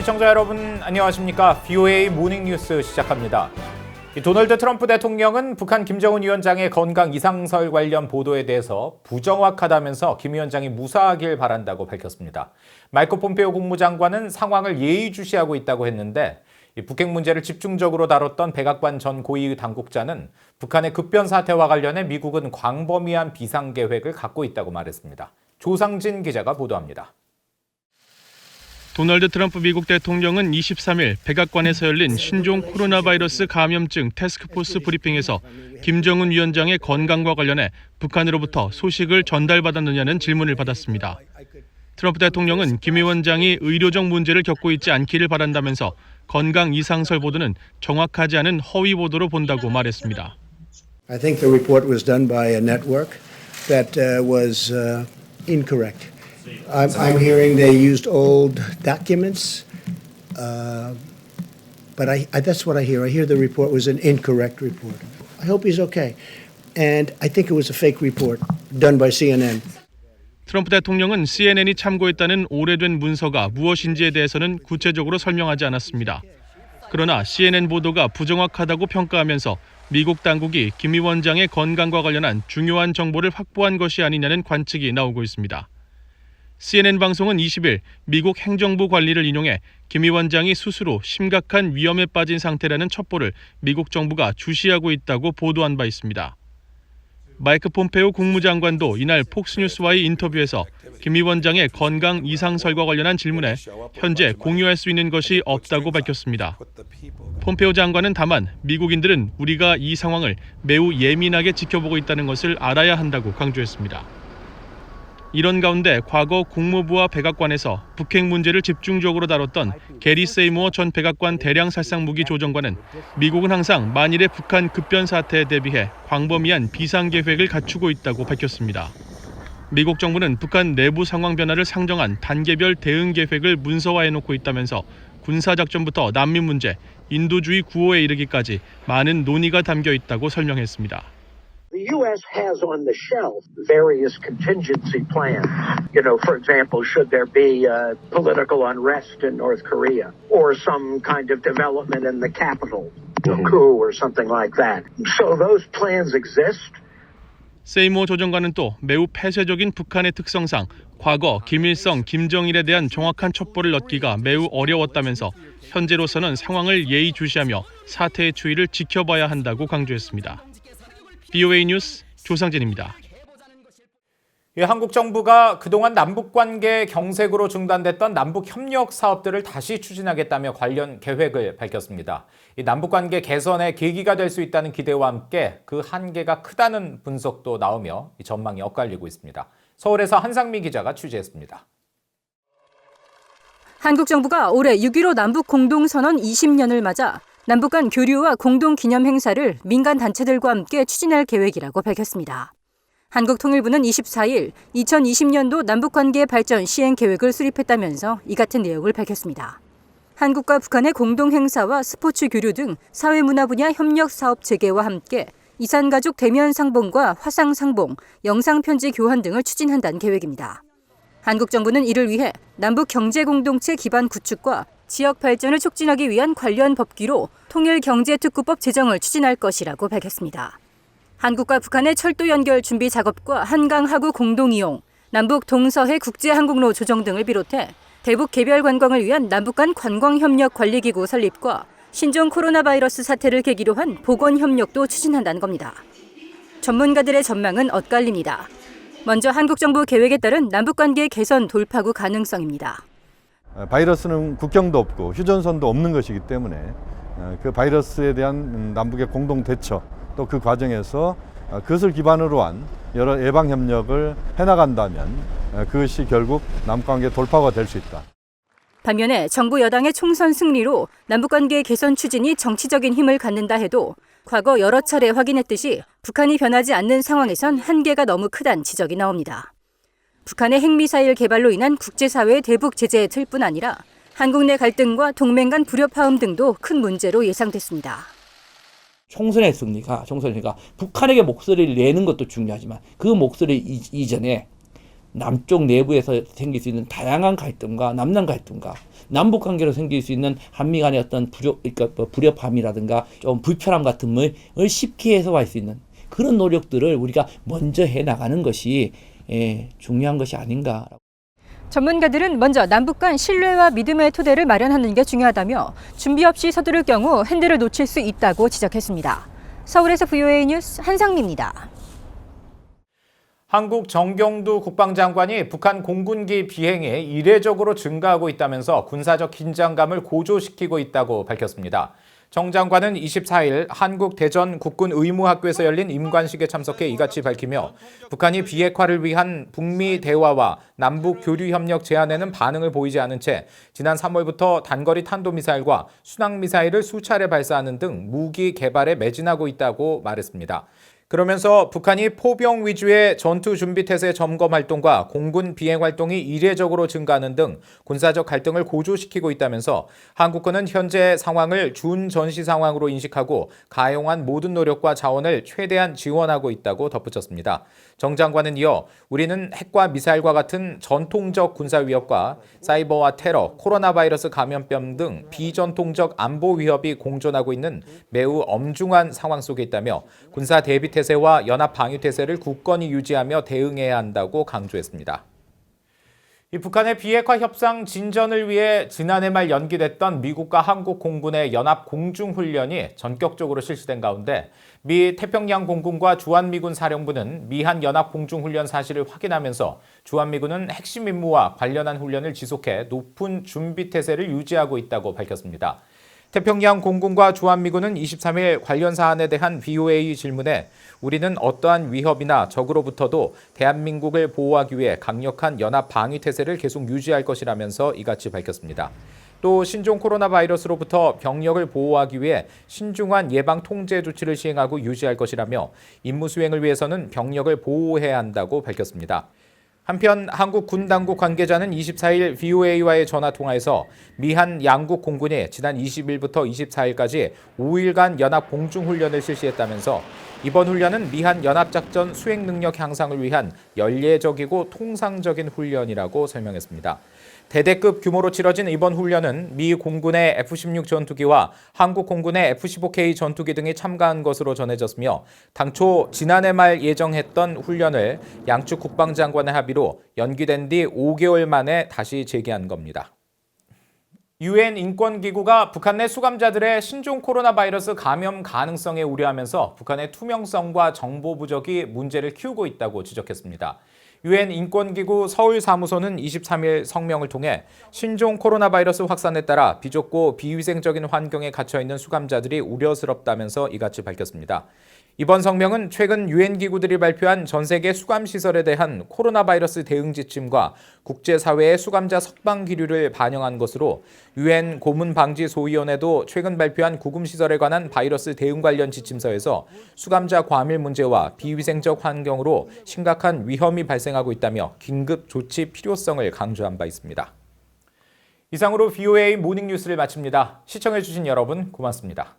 시청자 여러분 안녕하십니까? VOA 모닝뉴스 시작합니다. 도널드 트럼프 대통령은 북한 김정은 위원장의 건강 이상설 관련 보도에 대해서 부정확하다면서 김 위원장이 무사하길 바란다고 밝혔습니다. 마이크 폼페오 국무장관은 상황을 예의주시하고 있다고 했는데 북핵 문제를 집중적으로 다뤘던 백악관 전 고위 당국자는 북한의 급변 사태와 관련해 미국은 광범위한 비상 계획을 갖고 있다고 말했습니다. 조상진 기자가 보도합니다. 도널드 트럼프 미국 대통령은 23일 백악관에서 열린 신종 코로나 바이러스 감염증 태스크포스 브리핑에서 김정은 위원장의 건강과 관련해 북한으로부터 소식을 전달받았느냐는 질문을 받았습니다. 트럼프 대통령은 김 위원장이 의료적 문제를 겪고 있지 않기를 바란다면서 건강 이상설 보도는 정확하지 않은 허위 보도로 본다고 말했습니다. I think the report was done by a network that was incorrect. I'm hearing they used old documents, but that's what I hear. I hear the report was an incorrect report. I hope he's okay. And I think it was a fake report done by CNN. 트럼프 대통령은 CNN이 참고했다는 오래된 문서가 무엇인지에 대해서는 구체적으로 설명하지 않았습니다. 그러나 CNN 보도가 부정확하다고 평가하면서 미국 당국이 김 위원장의 건강과 관련한 중요한 정보를 확보한 것이 아니냐는 관측이 나오고 있습니다. CNN 방송은 20일 미국 행정부 관리를 인용해 김 위원장이 스스로 심각한 위험에 빠진 상태라는 첩보를 미국 정부가 주시하고 있다고 보도한 바 있습니다. 마이크 폼페오 국무장관도 이날 폭스뉴스와의 인터뷰에서 김 위원장의 건강 이상설과 관련한 질문에 현재 공유할 수 있는 것이 없다고 밝혔습니다. 폼페오 장관은 다만 미국인들은 우리가 이 상황을 매우 예민하게 지켜보고 있다는 것을 알아야 한다고 강조했습니다. 이런 가운데 과거 국무부와 백악관에서 북핵 문제를 집중적으로 다뤘던 게리 세이모어 전 백악관 대량 살상 무기 조정관은 미국은 항상 만일의 북한 급변 사태에 대비해 광범위한 비상 계획을 갖추고 있다고 밝혔습니다. 미국 정부는 북한 내부 상황 변화를 상정한 단계별 대응 계획을 문서화해놓고 있다면서 군사작전부터 난민 문제, 인도주의 구호에 이르기까지 많은 논의가 담겨 있다고 설명했습니다. The U.S. has on the shelf various contingency plans. For example, should there be political unrest in North Korea or some kind of development in the capital, a coup or something like that. So those plans exist. 세이모 조정관은 또 매우 폐쇄적인 북한의 특성상 과거 김일성, 김정일에 대한 정확한 첩보를 얻기가 매우 어려웠다면서 현재로서는 상황을 예의주시하며 사태의 추이를 지켜봐야 한다고 강조했습니다. VOA 뉴스 조상진입니다. 한국 정부가 그동안 남북관계 경색으로 중단됐던 남북협력 사업들을 다시 추진하겠다며 관련 계획을 밝혔습니다. 이 남북관계 개선의 계기가 될 수 있다는 기대와 함께 그 한계가 크다는 분석도 나오며 이 전망이 엇갈리고 있습니다. 서울에서 한상미 기자가 취재했습니다. 한국 정부가 올해 6.15 남북 공동선언 20년을 맞아 남북 간 교류와 공동 기념 행사를 민간 단체들과 함께 추진할 계획이라고 밝혔습니다. 한국통일부는 24일 2020년도 남북관계 발전 시행 계획을 수립했다면서 이 같은 내용을 밝혔습니다. 한국과 북한의 공동 행사와 스포츠 교류 등 사회문화 분야 협력 사업 재개와 함께 이산가족 대면 상봉과 화상 상봉, 영상 편지 교환 등을 추진한다는 계획입니다. 한국 정부는 이를 위해 남북 경제 공동체 기반 구축과 지역 발전을 촉진하기 위한 관련 법규로 통일경제특구법 제정을 추진할 것이라고 밝혔습니다. 한국과 북한의 철도 연결 준비 작업과 한강 하구 공동 이용, 남북 동서해 국제항공로 조정 등을 비롯해 대북 개별 관광을 위한 남북 간 관광협력관리기구 설립과 신종 코로나 바이러스 사태를 계기로 한 보건협력도 추진한다는 겁니다. 전문가들의 전망은 엇갈립니다. 먼저 한국 정부 계획에 따른 남북관계 개선 돌파구 가능성입니다. 바이러스는 국경도 없고 휴전선도 없는 것이기 때문에 그 바이러스에 대한 남북의 공동 대처 또 그 과정에서 그것을 기반으로 한 여러 예방 협력을 해나간다면 그것이 결국 남북관계 돌파가 될 수 있다. 반면에 정부 여당의 총선 승리로 남북관계 개선 추진이 정치적인 힘을 갖는다 해도 과거 여러 차례 확인했듯이 북한이 변하지 않는 상황에선 한계가 너무 크다는 지적이 나옵니다. 북한의 핵미사일 개발로 인한 국제사회의 대북 제재의 틀뿐 아니라 한국 내 갈등과 동맹 간 불협화음 등도 큰 문제로 예상됐습니다. 총선의 승리가 북한에게 목소리를 내는 것도 중요하지만 그 목소리 이전에 남쪽 내부에서 생길 수 있는 다양한 갈등과 남남 갈등과 남북 관계로 생길 수 있는 한미 간의 어떤 그러니까 불협함이라든가 좀 불편함 같은 걸 쉽게 해소할 수 있는 그런 노력들을 우리가 먼저 해 나가는 것이 중요한 것이 아닌가. 전문가들은 먼저 남북 간 신뢰와 믿음의 토대를 마련하는 게 중요하다며 준비 없이 서두를 경우 핸들을 놓칠 수 있다고 지적했습니다. 서울에서 VOA 뉴스 한상미입니다. 한국 정경두 국방장관이 북한 공군기 비행이 이례적으로 증가하고 있다면서 군사적 긴장감을 고조시키고 있다고 밝혔습니다. 정 장관은 24일 한국 대전 국군 의무학교에서 열린 임관식에 참석해 이같이 밝히며 북한이 비핵화를 위한 북미 대화와 남북 교류 협력 제안에는 반응을 보이지 않은 채 지난 3월부터 단거리 탄도미사일과 순항미사일을 수차례 발사하는 등 무기 개발에 매진하고 있다고 말했습니다. 그러면서 북한이 포병 위주의 전투 준비 태세 점검 활동과 공군 비행 활동이 이례적으로 증가하는 등 군사적 갈등을 고조시키고 있다면서 한국군은 현재 상황을 준전시 상황으로 인식하고 가용한 모든 노력과 자원을 최대한 지원하고 있다고 덧붙였습니다. 정 장관은 이어 우리는 핵과 미사일과 같은 전통적 군사 위협과 사이버와 테러, 코로나 바이러스 감염병 등 비전통적 안보 위협이 공존하고 있는 매우 엄중한 상황 속에 있다며 군사 대비 태세와 연합 방위 태세를 굳건히 유지하며 대응해야 한다고 강조했습니다. 이 북한의 비핵화 협상 진전을 위해 지난해 말 연기됐던 미국과 한국 공군의 연합 공중훈련이 전격적으로 실시된 가운데 미 태평양 공군과 주한미군 사령부는 미한 연합 공중훈련 사실을 확인하면서 주한미군은 핵심 임무와 관련한 훈련을 지속해 높은 준비 태세를 유지하고 있다고 밝혔습니다. 태평양 공군과 주한미군은 23일 관련 사안에 대한 VOA 질문에 우리는 어떠한 위협이나 적으로부터도 대한민국을 보호하기 위해 강력한 연합 방위 태세를 계속 유지할 것이라면서 이같이 밝혔습니다. 또 신종 코로나 바이러스로부터 병력을 보호하기 위해 신중한 예방 통제 조치를 시행하고 유지할 것이라며 임무 수행을 위해서는 병력을 보호해야 한다고 밝혔습니다. 한편 한국 군 당국 관계자는 24일 VOA와의 전화통화에서 미한 양국 공군이 지난 20일부터 24일까지 5일간 연합 공중훈련을 실시했다면서 이번 훈련은 미한 연합작전 수행 능력 향상을 위한 연례적이고 통상적인 훈련이라고 설명했습니다. 대대급 규모로 치러진 이번 훈련은 미 공군의 F-16 전투기와 한국 공군의 F-15K 전투기 등이 참가한 것으로 전해졌으며 당초 지난해 말 예정했던 훈련을 양측 국방장관의 합의로 연기된 뒤 5개월 만에 다시 재개한 겁니다. 유엔 인권기구가 북한 내 수감자들의 신종 코로나 바이러스 감염 가능성에 우려하면서 북한의 투명성과 정보 부족이 문제를 키우고 있다고 지적했습니다. 유엔 인권기구 서울사무소는 23일 성명을 통해 신종 코로나 바이러스 확산에 따라 비좁고 비위생적인 환경에 갇혀있는 수감자들이 우려스럽다면서 이같이 밝혔습니다. 이번 성명은 최근 유엔 기구들이 발표한 전 세계 수감시설에 대한 코로나 바이러스 대응 지침과 국제사회의 수감자 석방 기류를 반영한 것으로 유엔 고문방지소위원회도 최근 발표한 구금시설에 관한 바이러스 대응 관련 지침서에서 수감자 과밀 문제와 비위생적 환경으로 심각한 위험이 발생하고 있다며 긴급 조치 필요성을 강조한 바 있습니다. 이상으로 VOA 모닝뉴스를 마칩니다. 시청해주신 여러분 고맙습니다.